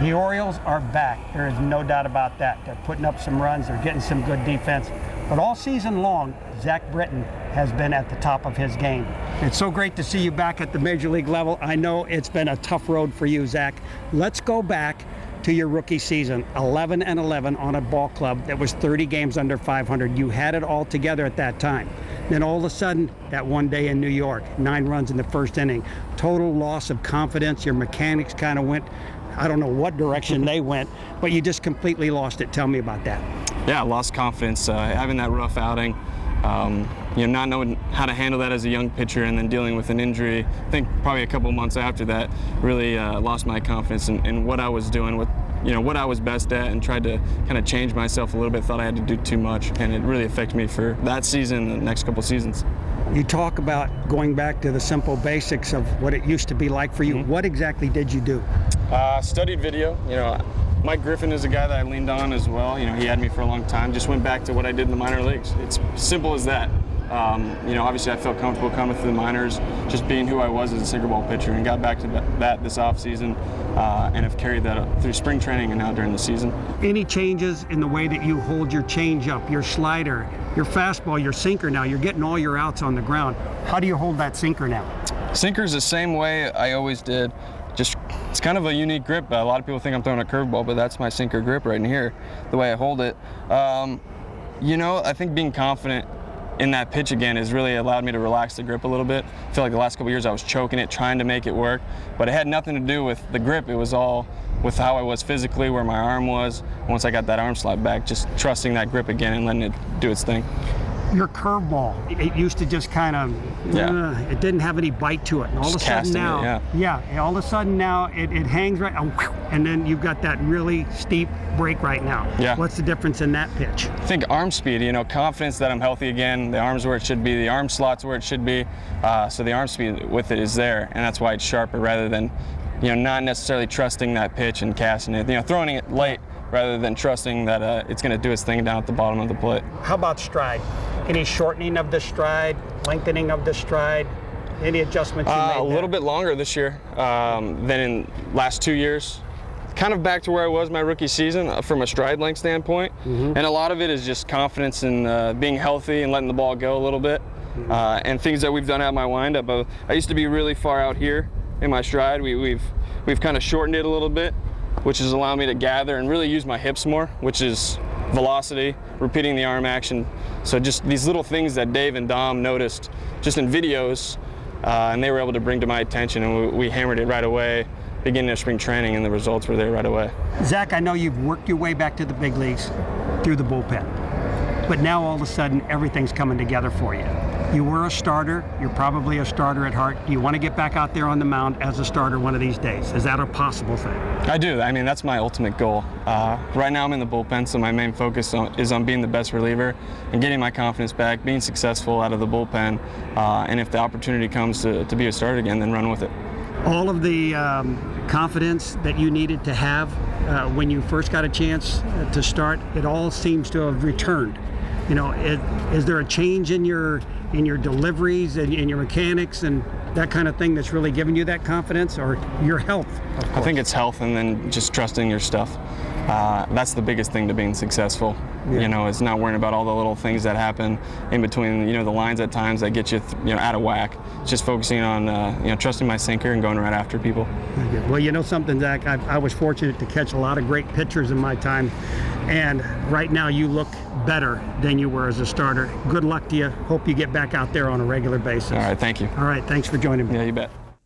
The Orioles are back. There is no doubt about that. They're putting up some runs. They're getting some good defense. But all season long, Zach Britton has been at the top of his game. It's so great to see you back at the Major League level. I know it's been a tough road for you, Zach. Let's go back to your rookie season, 11-11 on a ball club that was 30 games under 500. You had it all together at that time. Then all of a sudden, that one day in New York, 9 runs in the first inning, total loss of confidence. Your mechanics kind of went, I don't know what direction they went, but you just completely lost it. Tell me about that. Yeah, I lost confidence, having that rough outing, not knowing how to handle that as a young pitcher, and then dealing with an injury. I think probably a couple months after that, really lost my confidence in what I was doing, with what I was best at, and tried to kind of change myself a little bit. Thought I had to do too much, and it really affected me for that season and the next couple seasons. You talk about going back to the simple basics of what it used to be like for you. Mm-hmm. What exactly did you do? Studied video. Mike Griffin is a guy that I leaned on as well. He had me for a long time. Just went back to what I did in the minor leagues. It's simple as that. Obviously I felt comfortable coming through the minors, just being who I was as a sinker ball pitcher, and got back to that this offseason, and have carried that up through spring training and now during the season. Any changes in the way that you hold your changeup, your slider, your fastball, your sinker now? You're getting all your outs on the ground. How do you hold that sinker now? Sinker's the same way I always did. Just, it's kind of a unique grip. A lot of people think I'm throwing a curveball, but that's my sinker grip right in here, the way I hold it. I think being confident in that pitch again has really allowed me to relax the grip a little bit. I feel like the last couple years I was choking it, trying to make it work, but it had nothing to do with the grip. It was all with how I was physically, where my arm was. Once I got that arm slot back, just trusting that grip again and letting it do its thing. Your curveball, it used to just kind of, it didn't have any bite to it. And all of a sudden now, all of a sudden now it hangs right, and then you've got that really steep break right now. Yeah. What's the difference in that pitch? I think arm speed, confidence that I'm healthy again, the arm's where it should be, the arm slot's where it should be, so the arm speed with it is there, and that's why it's sharper rather than, not necessarily trusting that pitch and casting it, throwing it late rather than trusting that it's going to do its thing down at the bottom of the plate. How about stride? Any shortening of the stride, lengthening of the stride? Any adjustments you made there? A little bit longer this year than in last 2 years. Kind of back to where I was my rookie season from a stride length standpoint. Mm-hmm. And a lot of it is just confidence in being healthy and letting the ball go a little bit. Mm-hmm. And things that we've done at my windup. I used to be really far out here in my stride. We've kind of shortened it a little bit, which has allowed me to gather and really use my hips more, which is velocity, repeating the arm action. So just these little things that Dave and Dom noticed just in videos, and they were able to bring to my attention, and we hammered it right away, beginning of spring training, and the results were there right away. Zach, I know you've worked your way back to the big leagues through the bullpen, but now all of a sudden everything's coming together for you. You were a starter. You're probably a starter at heart. Do you want to get back out there on the mound as a starter one of these days? Is that a possible thing? I do. I mean, that's my ultimate goal. Right now I'm in the bullpen, so my main focus is on being the best reliever and getting my confidence back, being successful out of the bullpen, and if the opportunity comes to be a starter again, then run with it. All of the confidence that you needed to have when you first got a chance to start, it all seems to have returned. Is there a change in your deliveries and in your mechanics and that kind of thing that's really giving you that confidence, or your health? I think it's health, and then just trusting your stuff. That's the biggest thing to being successful. Yeah. Is not worrying about all the little things that happen in between, the lines at times that get you, out of whack. It's just focusing on, trusting my sinker and going right after people. Well, something, Zach, I was fortunate to catch a lot of great pitchers in my time, and right now you look better than you were as a starter. Good luck to you. Hope you get back out there on a regular basis. All right, thank you. All right, thanks for joining me. Yeah, you bet.